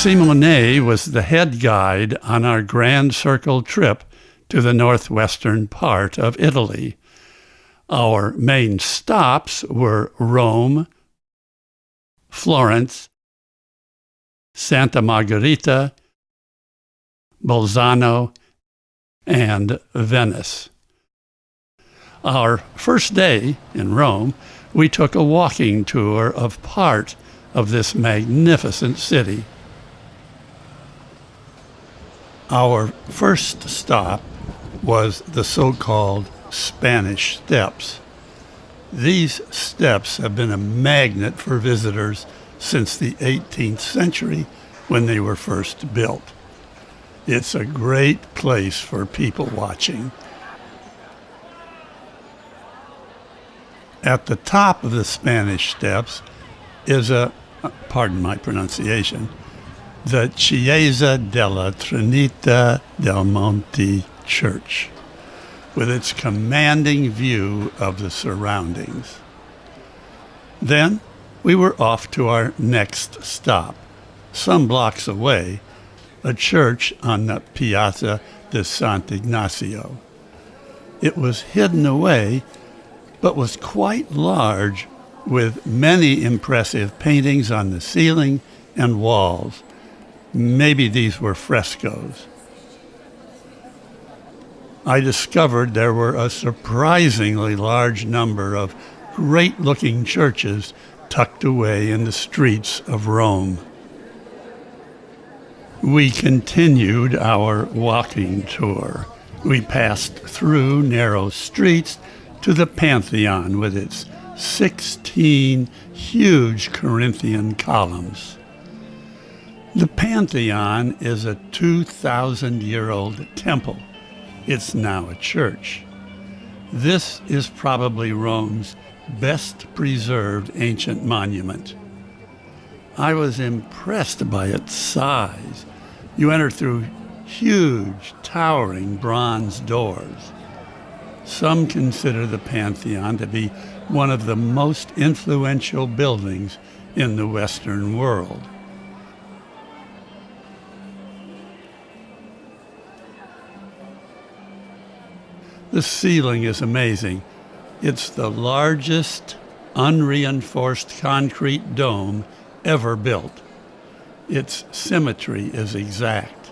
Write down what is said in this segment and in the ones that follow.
Simone was the head guide on our Grand Circle trip to the northwestern part of Italy. Our main stops were Rome, Florence, Santa Margherita, Bolzano, and Venice. Our first day in Rome, we took a walking tour of part of this magnificent city. Our first stop was the so-called Spanish Steps. These steps have been a magnet for visitors since the 18th century when they were first built. It's a great place for people watching. At the top of the Spanish Steps is pardon my pronunciation, the Chiesa della Trinità del Monte Church, with its commanding view of the surroundings. Then we were off to our next stop, some blocks away, a church on the Piazza di Sant'Ignazio. It was hidden away, but was quite large, with many impressive paintings on the ceiling and walls. Maybe these were frescoes. I discovered there were a surprisingly large number of great-looking churches tucked away in the streets of Rome. We continued our walking tour. We passed through narrow streets to the Pantheon with its 16 huge Corinthian columns. The Pantheon is a 2,000-year-old temple. It's now a church. This is probably Rome's best preserved ancient monument. I was impressed by its size. You enter through huge, towering bronze doors. Some consider the Pantheon to be one of the most influential buildings in the Western world. The ceiling is amazing. It's the largest unreinforced concrete dome ever built. Its symmetry is exact.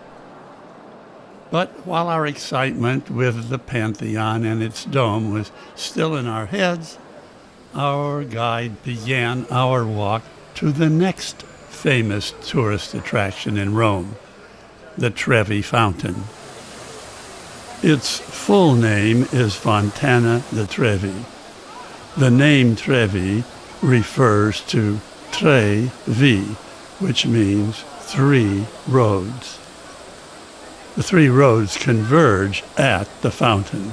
But while our excitement with the Pantheon and its dome was still in our heads, our guide began our walk to the next famous tourist attraction in Rome, the Trevi Fountain. Its full name is Fontana di Trevi. The name Trevi refers to tre vi, which means 3 roads. The 3 roads converge at the fountain.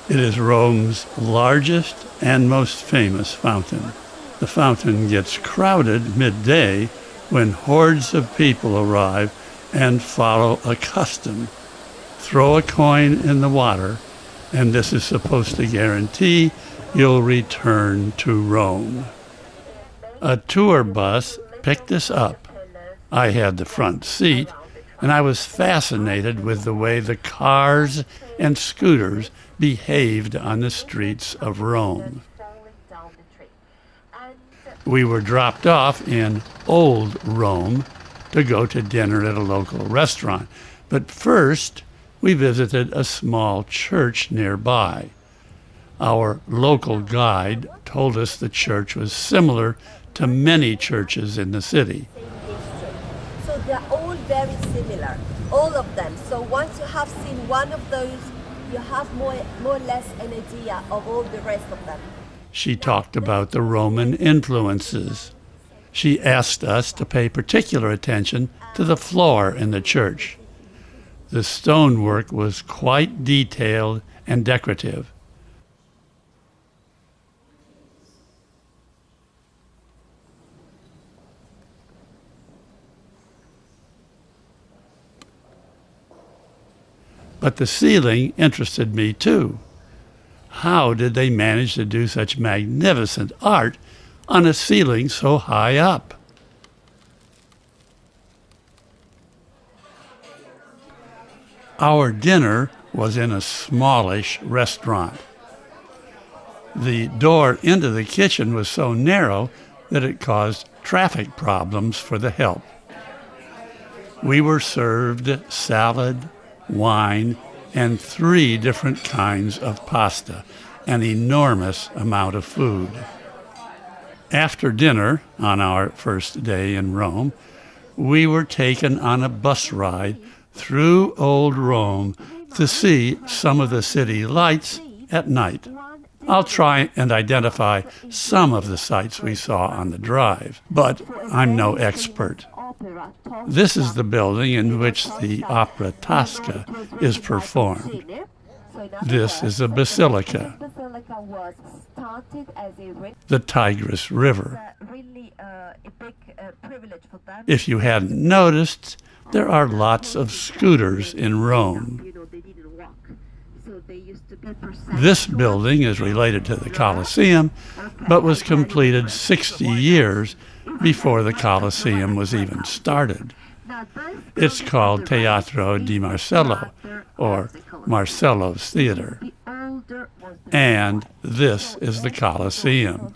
It is Rome's largest and most famous fountain. The fountain gets crowded midday when hordes of people arrive and follow a custom. Throw a coin in the water, and this is supposed to guarantee you'll return to Rome. A tour bus picked us up. I had the front seat, and I was fascinated with the way the cars and scooters behaved on the streets of Rome. We were dropped off in Old Rome to go to dinner at a local restaurant, but first we visited a small church nearby. Our local guide told us the church was similar to many churches in the city. So they're all very similar, all of them. So once you have seen one of those, you have more or less an idea of all the rest of them. She talked about the Roman influences. She asked us to pay particular attention to the floor in the church. The stonework was quite detailed and decorative. But the ceiling interested me too. How did they manage to do such magnificent art on a ceiling so high up? Our dinner was in a smallish restaurant. The door into the kitchen was so narrow that it caused traffic problems for the help. We were served salad, wine, and 3 different kinds of pasta, an enormous amount of food. After dinner, on our first day in Rome, we were taken on a bus ride through Old Rome to see some of the city lights at night. I'll try and identify some of the sights we saw on the drive, but I'm no expert. This is the building in which the opera Tosca is performed. This is a basilica, the Tigris River. If you hadn't noticed, there are lots of scooters in Rome. This building is related to the Colosseum, but was completed 60 years before the Colosseum was even started. It's called Teatro di Marcello, or Marcello's Theater. And this is the Colosseum.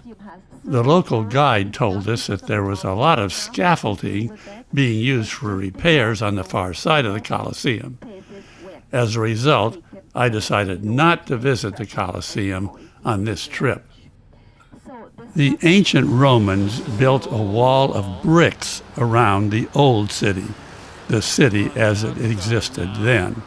The local guide told us that there was a lot of scaffolding being used for repairs on the far side of the Colosseum. As a result, I decided not to visit the Colosseum on this trip. The ancient Romans built a wall of bricks around the old city, the city as it existed then.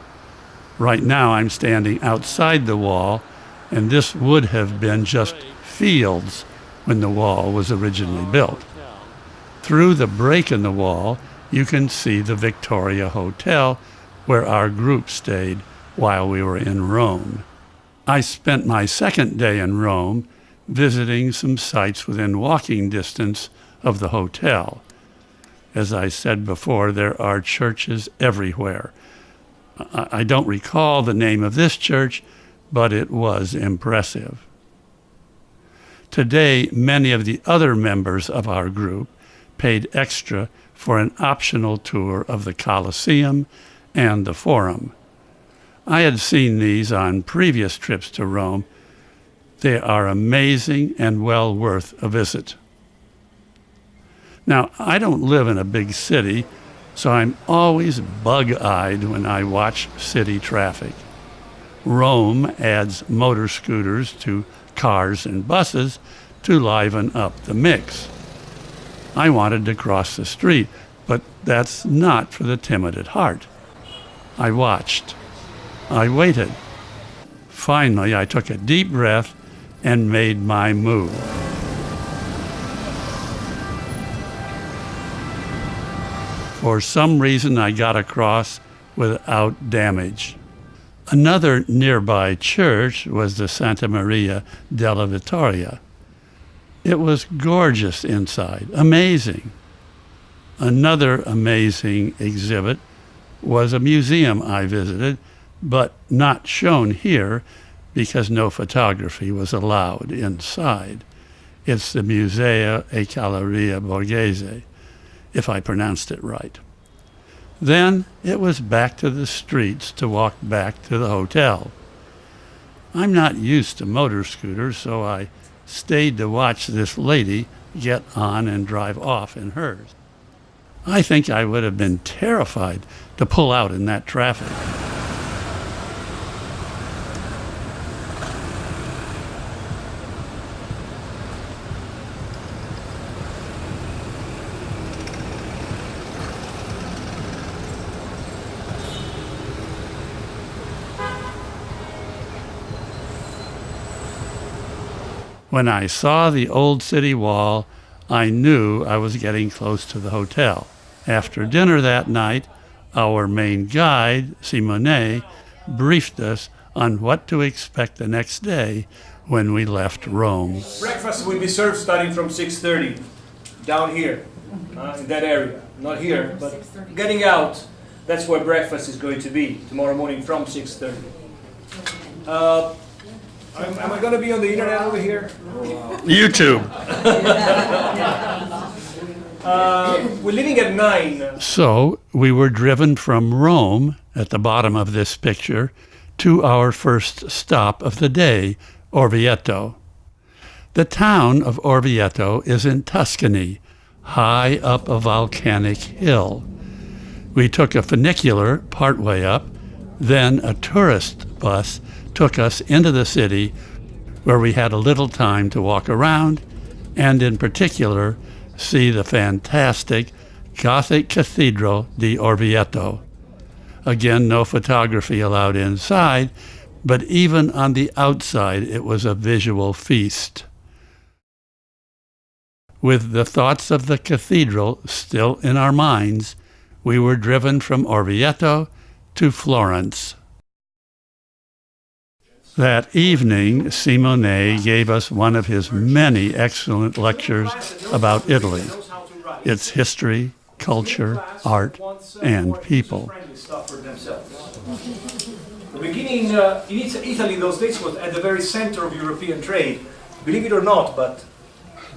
Right now I'm standing outside the wall, and this would have been just fields when the wall was originally built. Through the break in the wall, you can see the Victoria Hotel, where our group stayed while we were in Rome. I spent my second day in Rome visiting some sites within walking distance of the hotel. As I said before, there are churches everywhere. I don't recall the name of this church, but it was impressive. Today, many of the other members of our group paid extra for an optional tour of the Colosseum and the Forum. I had seen these on previous trips to Rome. They are amazing and well worth a visit. Now, I don't live in a big city, so I'm always bug-eyed when I watch city traffic. Rome adds motor scooters to cars and buses to liven up the mix. I wanted to cross the street, but that's not for the timid at heart. I watched. I waited. Finally, I took a deep breath and made my move. For some reason, I got across without damage. Another nearby church was the Santa Maria della Vittoria. It was gorgeous inside, amazing. Another amazing exhibit was a museum I visited, but not shown here because no photography was allowed inside. It's the Museo e Galleria Borghese, if I pronounced it right. Then it was back to the streets to walk back to the hotel. I'm not used to motor scooters, so I stayed to watch this lady get on and drive off in hers. I think I would have been terrified to pull out in that traffic. When I saw the old city wall, I knew I was getting close to the hotel. After dinner that night, our main guide, Simone, briefed us on what to expect the next day when we left Rome. Breakfast will be served starting from 6:30, down here, in that area. Not here, but getting out, that's where breakfast is going to be, tomorrow morning from 6:30. Am I going to be on the internet over here? YouTube. We're leaving at 9. So we were driven from Rome At the bottom of this picture, to our first stop of the day, Orvieto. The town of Orvieto is in Tuscany, high up a volcanic hill. We took a funicular partway up, then a tourist bus took us into the city where we had a little time to walk around and in particular see the fantastic Gothic Cathedral di Orvieto. Again, no photography allowed inside, but even on the outside it was a visual feast. With the thoughts of the cathedral still in our minds, we were driven from Orvieto to Florence. That evening, Simone gave us one of his many excellent lectures about Italy, its history, culture, art, and people. The beginning in Italy those days was at the very center of European trade. Believe it or not, but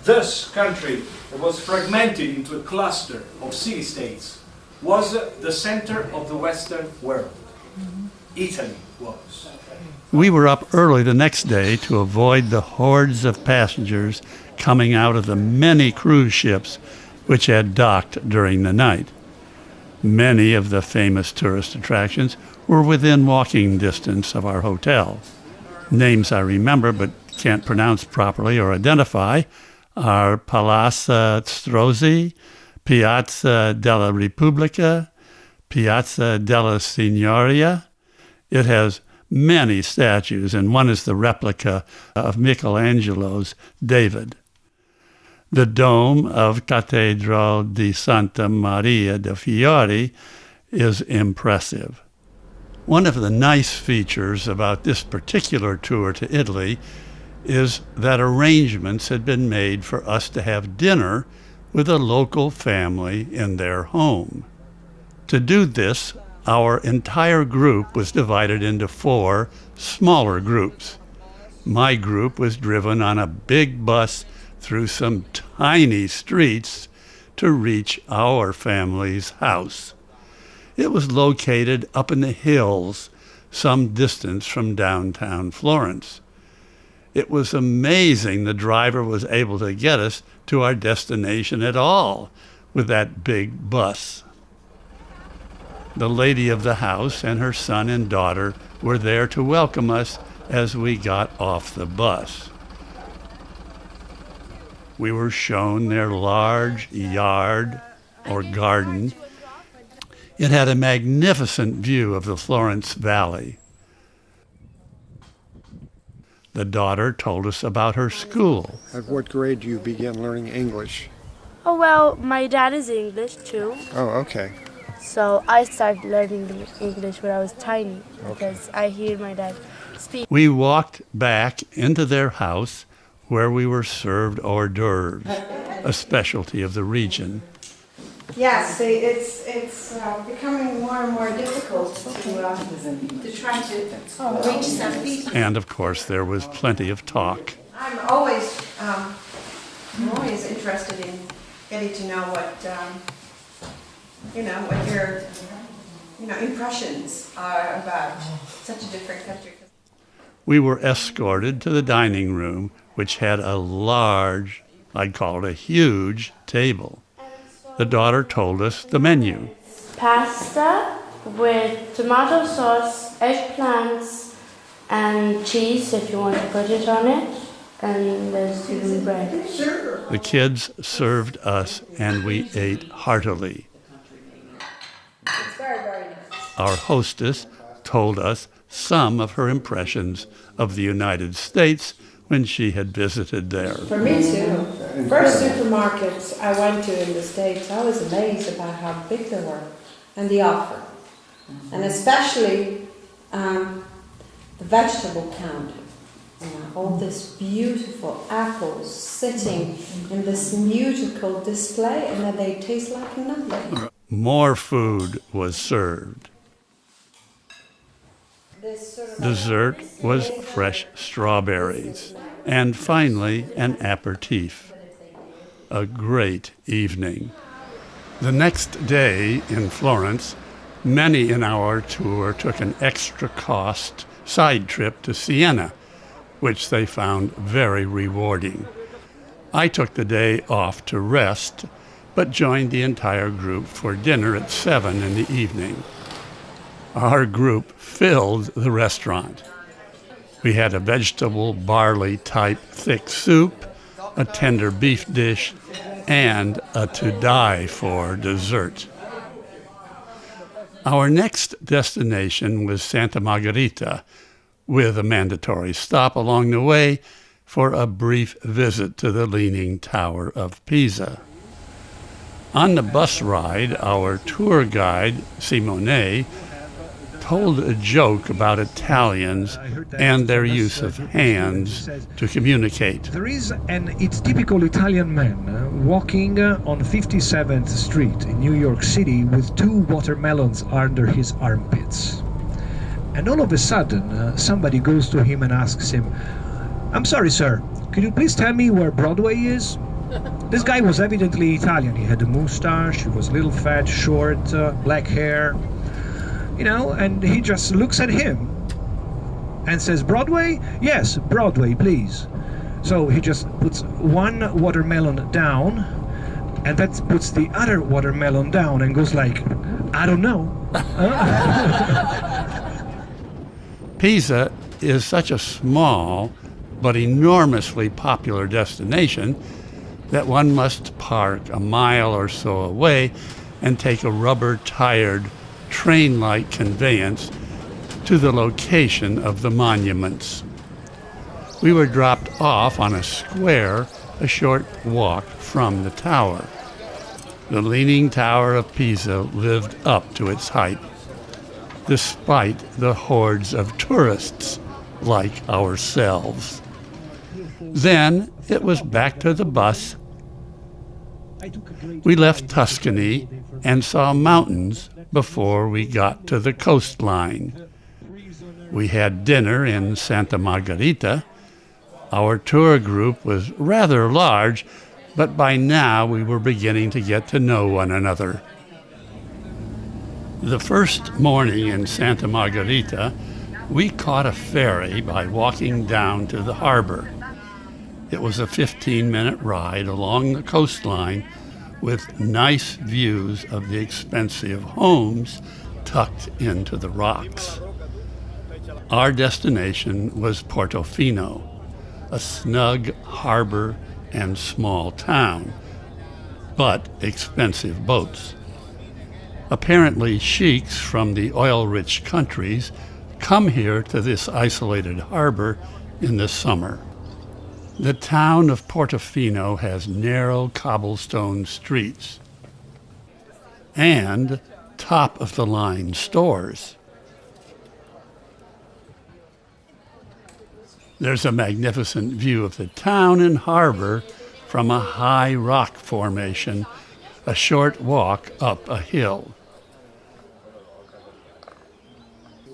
this country that was fragmented into a cluster of city-states was the center of the Western world. Italy was. We were up early the next day to avoid the hordes of passengers coming out of the many cruise ships which had docked during the night. Many of the famous tourist attractions were within walking distance of our hotel. Names I remember but can't pronounce properly or identify are Palazzo Strozzi, Piazza della Repubblica, Piazza della Signoria. It has many statues, and one is the replica of Michelangelo's David. The dome of Cathedral di Santa Maria de' Fiori is impressive. One of the nice features about this particular tour to Italy is that arrangements had been made for us to have dinner with a local family in their home. To do this, our entire group was divided into 4 smaller groups. My group was driven on a big bus through some tiny streets to reach our family's house. It was located up in the hills, some distance from downtown Florence. It was amazing the driver was able to get us to our destination at all with that big bus. The lady of the house and her son and daughter were there to welcome us as we got off the bus. We were shown their large yard or garden. It had a magnificent view of the Florence Valley. The daughter told us about her school. At what grade do you begin learning English? Oh, well, my dad is English too. Oh, okay. So I started learning English when I was tiny because I hear my dad speak. We walked back into their house where we were served hors d'oeuvres, a specialty of the region. Yes, it's becoming more and more difficult to try to reach some people. And of course, there was plenty of talk. I'm always interested in getting to know what your impressions are about such a different country. We were escorted to the dining room, which had a large, I'd call it a huge, table. The daughter told us the menu. Pasta with tomato sauce, eggplants, and cheese if you want to put it on it. And there's even bread. The kids served us and we ate heartily. Our hostess told us some of her impressions of the United States when she had visited there. For me too. First supermarkets I went to in the States, I was amazed about how big they were and the offer. And especially the vegetable counter. All this beautiful apples sitting in this musical display, and then they taste like nothing. More food was served. Dessert was fresh strawberries, and finally an aperitif. A great evening. The next day in Florence, Many in our tour took an extra cost side trip to Siena, which they found very rewarding. I took the day off to rest, but joined the entire group for dinner at 7 in the evening. Our group filled the restaurant. We had a vegetable barley-type thick soup, a tender beef dish, and a to-die-for dessert. Our next destination was Santa Margherita, with a mandatory stop along the way for a brief visit to the Leaning Tower of Pisa. On the bus ride, our tour guide, Simone, told a joke about Italians and their use of hands to communicate. There is it's typical Italian man walking on 57th Street in New York City with 2 watermelons under his armpits. And all of a sudden, somebody goes to him and asks him, "I'm sorry, sir, could you please tell me where Broadway is?" This guy was evidently Italian. He had a mustache, he was a little fat, short, black hair. And he just looks at him and says, "Broadway? Yes, Broadway, please." So he just puts one watermelon down and that puts the other watermelon down and goes like, "I don't know." Pisa is such a small but enormously popular destination that one must park a mile or so away and take a rubber-tired train-like conveyance to the location of the monuments. We were dropped off on a square a short walk from the tower. The Leaning Tower of Pisa lived up to its hype, despite the hordes of tourists like ourselves. Then it was back to the bus. We left Tuscany and saw mountains before we got to the coastline. We had dinner in Santa Margherita. Our tour group was rather large, but by now we were beginning to get to know one another. The first morning in Santa Margherita, we caught a ferry by walking down to the harbor. It was a 15-minute ride along the coastline with nice views of the expensive homes tucked into the rocks. Our destination was Portofino, a snug harbor and small town, but expensive boats. Apparently, sheiks from the oil-rich countries come here to this isolated harbor in the summer. The town of Portofino has narrow cobblestone streets and top-of-the-line stores. There's a magnificent view of the town and harbor from a high rock formation, a short walk up a hill.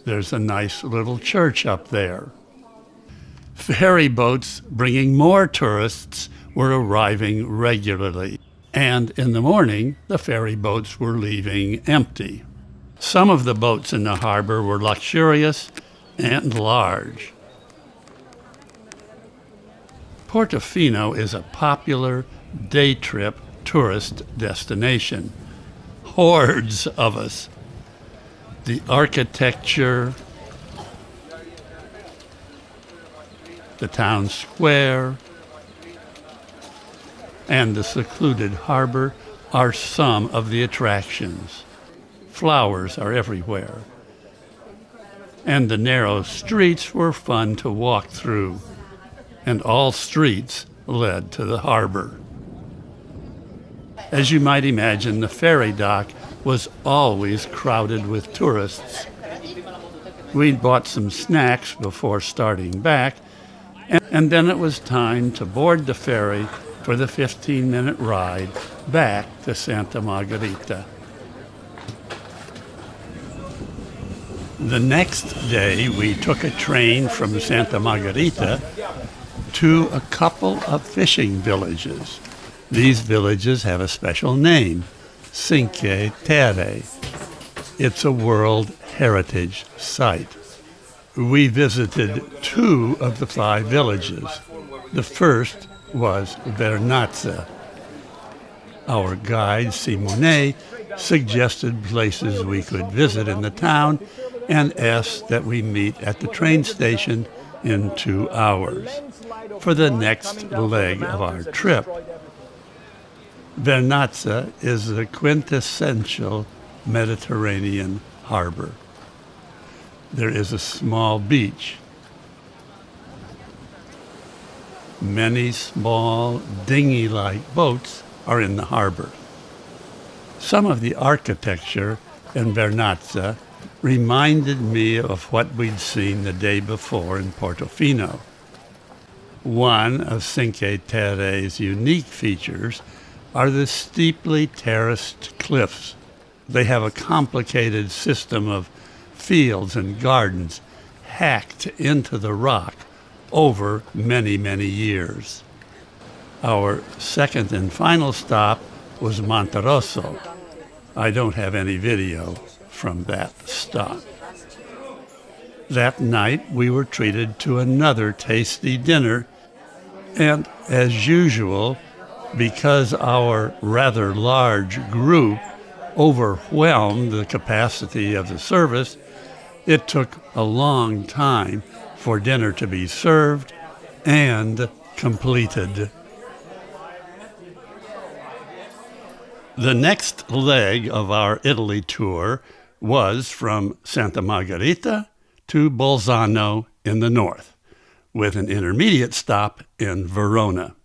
There's a nice little church up there. Ferry boats bringing more tourists were arriving regularly, and in the morning, the ferry boats were leaving empty. Some of the boats in the harbor were luxurious and large. Portofino is a popular day trip tourist destination. Hordes of us. The architecture, the town square, and the secluded harbor are some of the attractions. Flowers are everywhere, and the narrow streets were fun to walk through, and all streets led to the harbor. As you might imagine, the ferry dock was always crowded with tourists. We'd bought some snacks before starting back, and then it was time to board the ferry for the 15-minute ride back to Santa Margherita. The next day, we took a train from Santa Margherita to a couple of fishing villages. These villages have a special name, Cinque Terre. It's a World Heritage Site. We visited 2 of the 5 villages. The first was Vernazza. Our guide, Simone, suggested places we could visit in the town and asked that we meet at the train station in 2 hours for the next leg of our trip. Vernazza is the quintessential Mediterranean harbor. There is a small beach. Many small dinghy-like boats are in the harbor. Some of the architecture in Vernazza reminded me of what we'd seen the day before in Portofino. One of Cinque Terre's unique features are the steeply terraced cliffs. They have a complicated system of fields and gardens hacked into the rock over many, many years. Our second and final stop was Monterosso. I don't have any video from that stop. That night we were treated to another tasty dinner, and as usual, because our rather large group overwhelmed the capacity of the service, it took a long time for dinner to be served and completed. The next leg of our Italy tour was from Santa Margherita to Bolzano in the north, with an intermediate stop in Verona.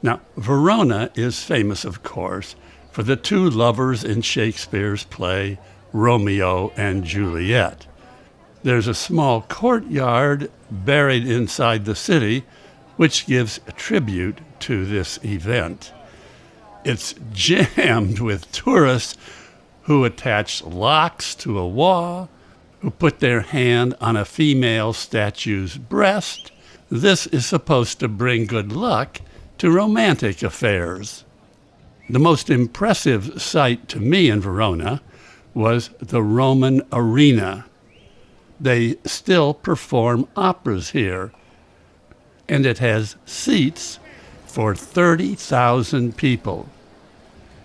Now, Verona is famous, of course, for the 2 lovers in Shakespeare's play Romeo and Juliet. There's a small courtyard buried inside the city, which gives tribute to this event. It's jammed with tourists who attach locks to a wall, who put their hand on a female statue's breast. This is supposed to bring good luck to romantic affairs. The most impressive sight to me in Verona was the Roman Arena. They still perform operas here, and it has seats for 30,000 people.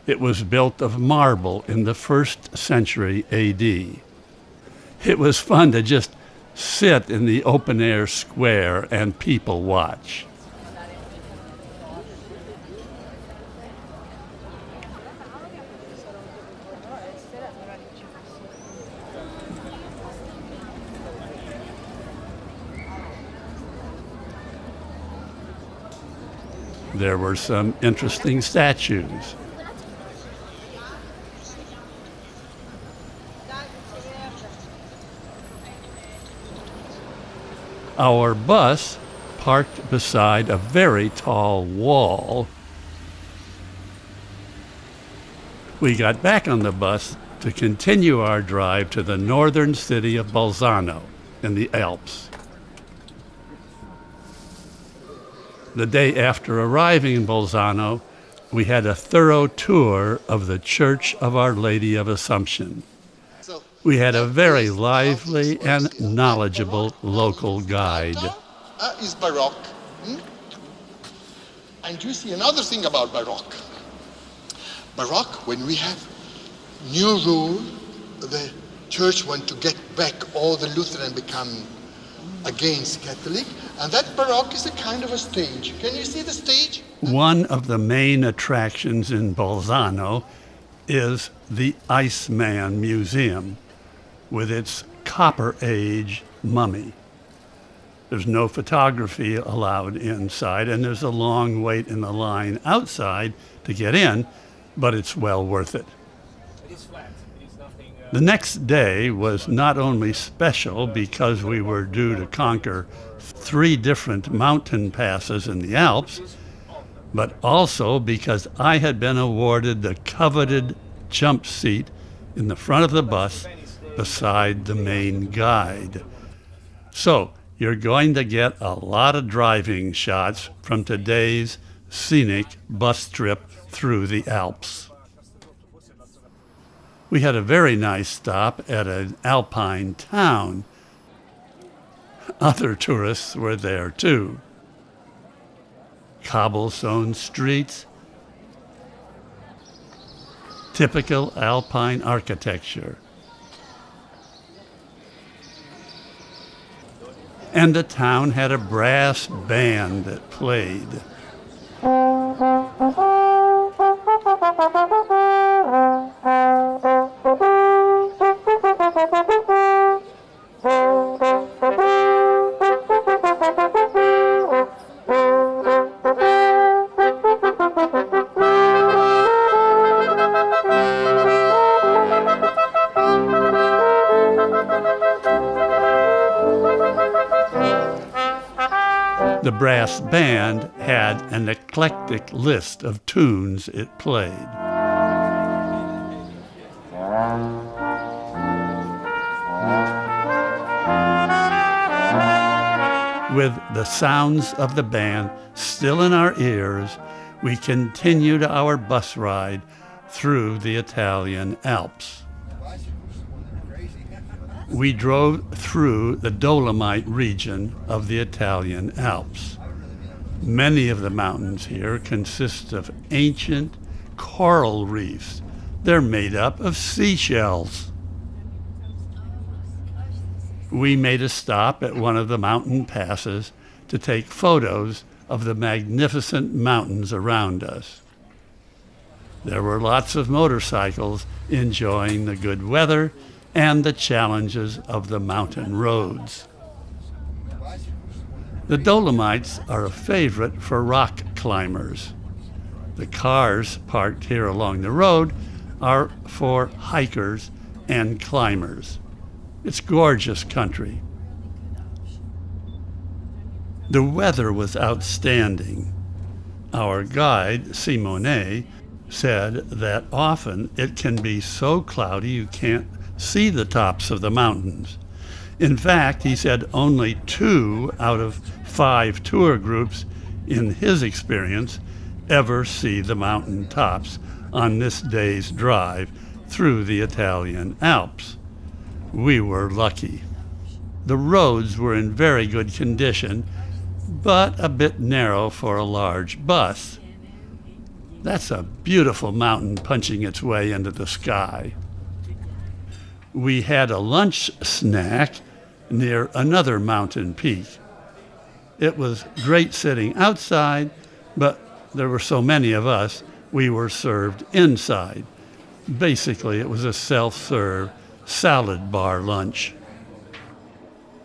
It was built of marble in the 1st century AD. It was fun to just sit in the open-air square and people watch. There were some interesting statues. Our bus parked beside a very tall wall. We got back on the bus to continue our drive to the northern city of Bolzano in the Alps. The day after arriving in Bolzano, we had a thorough tour of the Church of Our Lady of Assumption. We had a very lively and knowledgeable local guide. Is Baroque. And you see another thing about Baroque. Baroque, when we have new rule, the church want to get back all the Lutheran become against Catholic, and that Baroque is a kind of a stage. Can you see the stage? One of the main attractions in Bolzano is the Iceman Museum, with its Copper Age mummy. There's no photography allowed inside, and there's a long wait in the line outside to get in, but it's well worth it. The next day was not only special because we were due to conquer 3 different mountain passes in the Alps, but also because I had been awarded the coveted jump seat in the front of the bus beside the main guide. So you're going to get a lot of driving shots from today's scenic bus trip through the Alps. We had a very nice stop at an alpine town. Other tourists were there too. Cobblestone streets, typical alpine architecture. And the town had a brass band that played. The brass band had an eclectic list of tunes it played. With the sounds of the band still in our ears, we continued our bus ride through the Italian Alps. We drove through the Dolomite region of the Italian Alps. Many of the mountains here consist of ancient coral reefs. They're made up of seashells. We made a stop at one of the mountain passes to take photos of the magnificent mountains around us. There were lots of motorcycles enjoying the good weather and the challenges of the mountain roads. The Dolomites are a favorite for rock climbers. The cars parked here along the road are for hikers and climbers. It's gorgeous country. The weather was outstanding. Our guide, Simone, said that often it can be so cloudy you can't see the tops of the mountains. In fact, he said only 2 out of 5 tour groups in his experience ever see the mountain tops on this day's drive through the Italian Alps. We were lucky. The roads were in very good condition, but a bit narrow for a large bus. That's a beautiful mountain punching its way into the sky. We had a lunch snack near another mountain peak. It was great sitting outside, but there were so many of us, we were served inside. Basically, it was a self-serve salad bar lunch.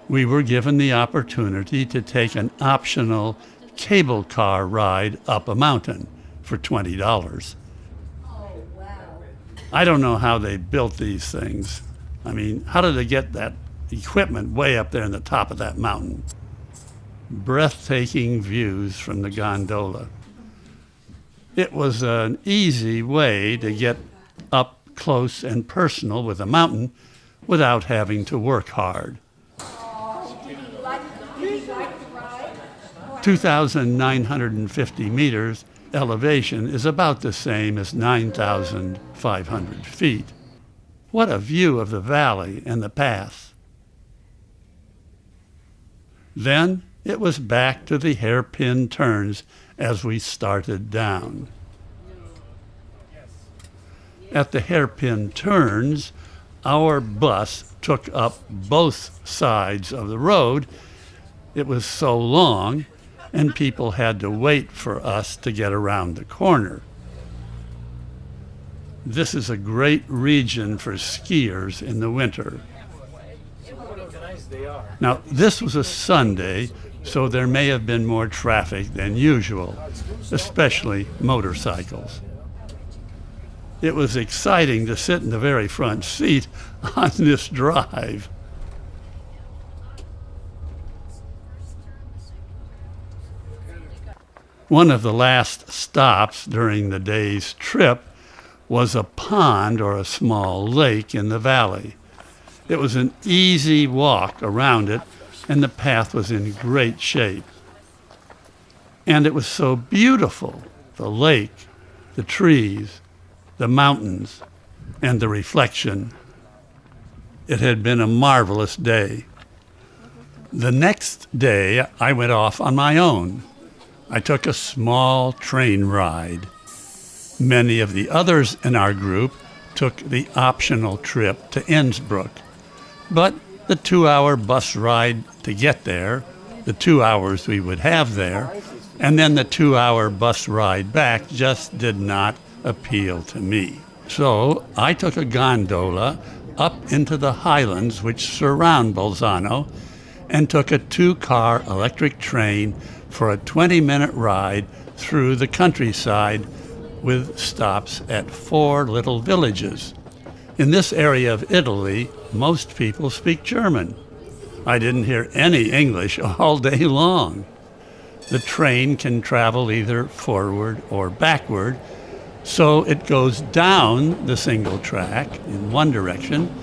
We were given the opportunity to take an optional cable car ride up a mountain for $20. I don't know how they built these things. I mean, how did they get that equipment way up there in the top of that mountain? Breathtaking views from the gondola. It was an easy way to get up close and personal with a mountain without having to work hard. 2,950 meters elevation is about the same as 9,500 feet. What a view of the valley and the pass. Then it was back to the hairpin turns as we started down. At the hairpin turns, our bus took up both sides of the road. It was so long, and people had to wait for us to get around the corner. This is a great region for skiers in the winter. Now, this was a Sunday, so there may have been more traffic than usual, especially motorcycles. It was exciting to sit in the very front seat on this drive. One of the last stops during the day's trip was a pond or a small lake in the valley. It was an easy walk around it, and the path was in great shape. And it was so beautiful, the lake, the trees, the mountains. and the reflection. It had been a marvelous day. The next day, I went off on my own. I took a small train ride. Many of the others in our group took the optional trip to Innsbruck. But the 2-hour bus ride to get there, the 2 hours we would have there, and then the 2-hour bus ride back just did not appeal to me. So I took a gondola up into the highlands which surround Bolzano and took a 2-car electric train for a 20-minute ride through the countryside with stops at 4 little villages. In this area of Italy, most people speak German. I didn't hear any English all day long. The train can travel either forward or backward, so it goes down the single track in one direction,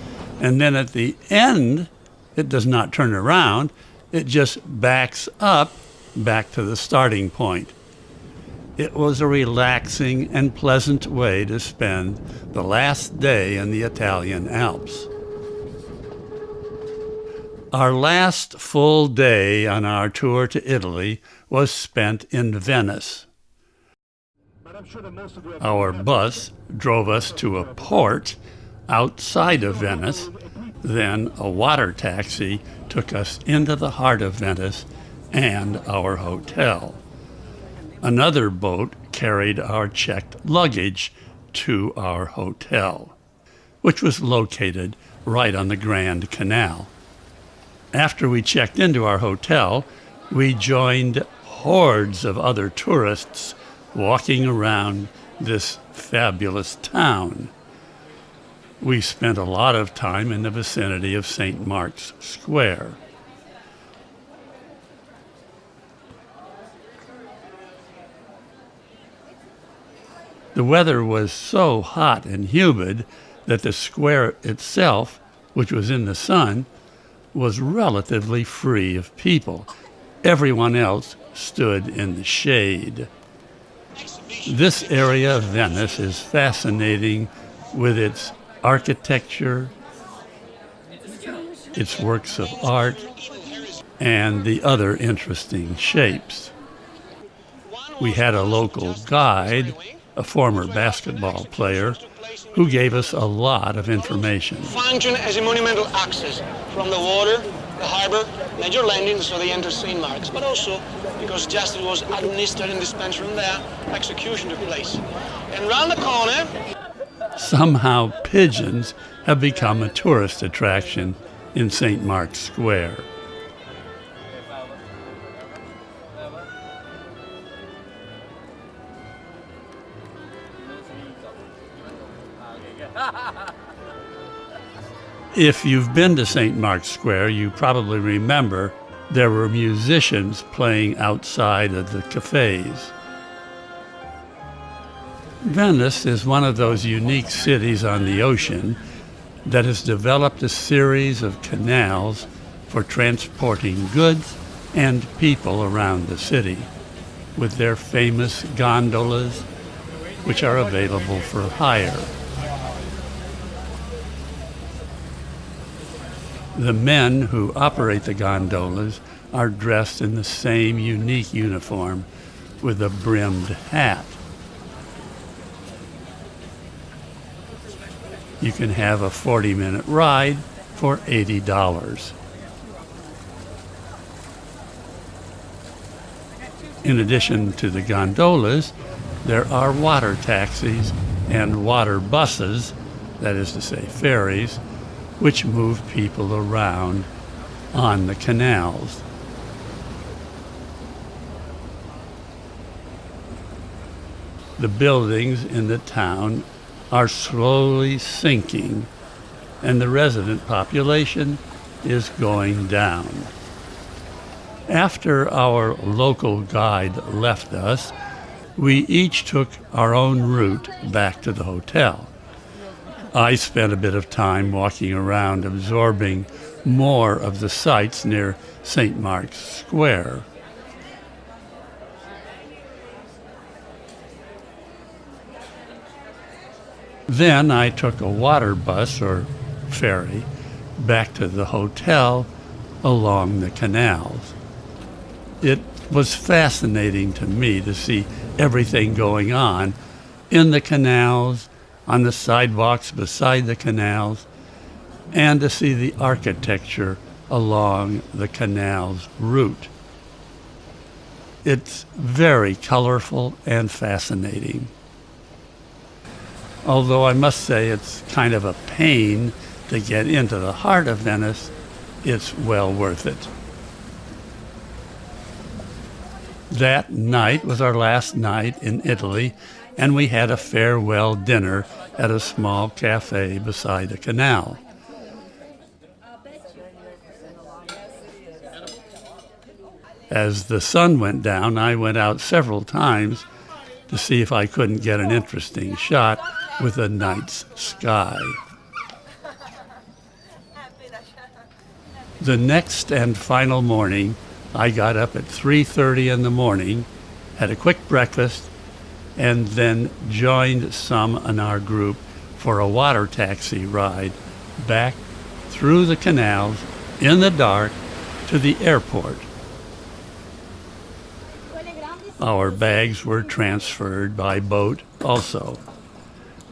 and then at the end, it does not turn around, it just backs up back to the starting point. It was a relaxing and pleasant way to spend the last day in the Italian Alps. Our last full day on our tour to Italy was spent in Venice. Our bus drove us to a port outside of Venice. Then a water taxi took us into the heart of Venice and our hotel. Another boat carried our checked luggage to our hotel, which was located right on the Grand Canal. After we checked into our hotel, we joined hordes of other tourists walking around this fabulous town. We spent a lot of time in the vicinity of St. Mark's Square. The weather was so hot and humid that the square itself, which was in the sun, was relatively free of people. Everyone else stood in the shade. This area of Venice is fascinating with its architecture, its works of art, and the other interesting shapes. We had a local guide, a former basketball player, who gave us a lot of information. Function as a monumental access from the water, the harbor, major landings, so they enter St. Mark's, but also because justice was administered and dispensed from there, execution took place. And round the corner... Somehow pigeons have become a tourist attraction in St. Mark's Square. If you've been to St. Mark's Square, you probably remember there were musicians playing outside of the cafes. Venice is one of those unique cities on the ocean that has developed a series of canals for transporting goods and people around the city, with their famous gondolas, which are available for hire. The men who operate the gondolas are dressed in the same unique uniform with a brimmed hat. You can have a 40-minute ride for $80. In addition to the gondolas, there are water taxis and water buses, that is to say ferries, which move people around on the canals. The buildings in the town are slowly sinking, and the resident population is going down. After our local guide left us, we each took our own route back to the hotel. I spent a bit of time walking around, absorbing more of the sights near St. Mark's Square. Then I took a water bus or ferry back to the hotel along the canals. It was fascinating to me to see everything going on in the canals, on the sidewalks beside the canals, and to see the architecture along the canal's route. It's very colorful and fascinating. Although I must say it's kind of a pain to get into the heart of Venice, it's well worth it. That night was our last night in Italy, and we had a farewell dinner at a small cafe beside the canal. As the sun went down, I went out several times to see if I couldn't get an interesting shot with the night's sky. The next and final morning, I got up at 3:30 in the morning, had a quick breakfast, and then joined some in our group for a water taxi ride back through the canals in the dark to the airport. Our bags were transferred by boat also.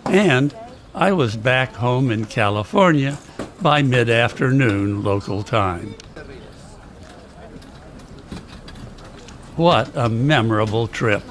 And I was back home in California by mid-afternoon local time. What a memorable trip.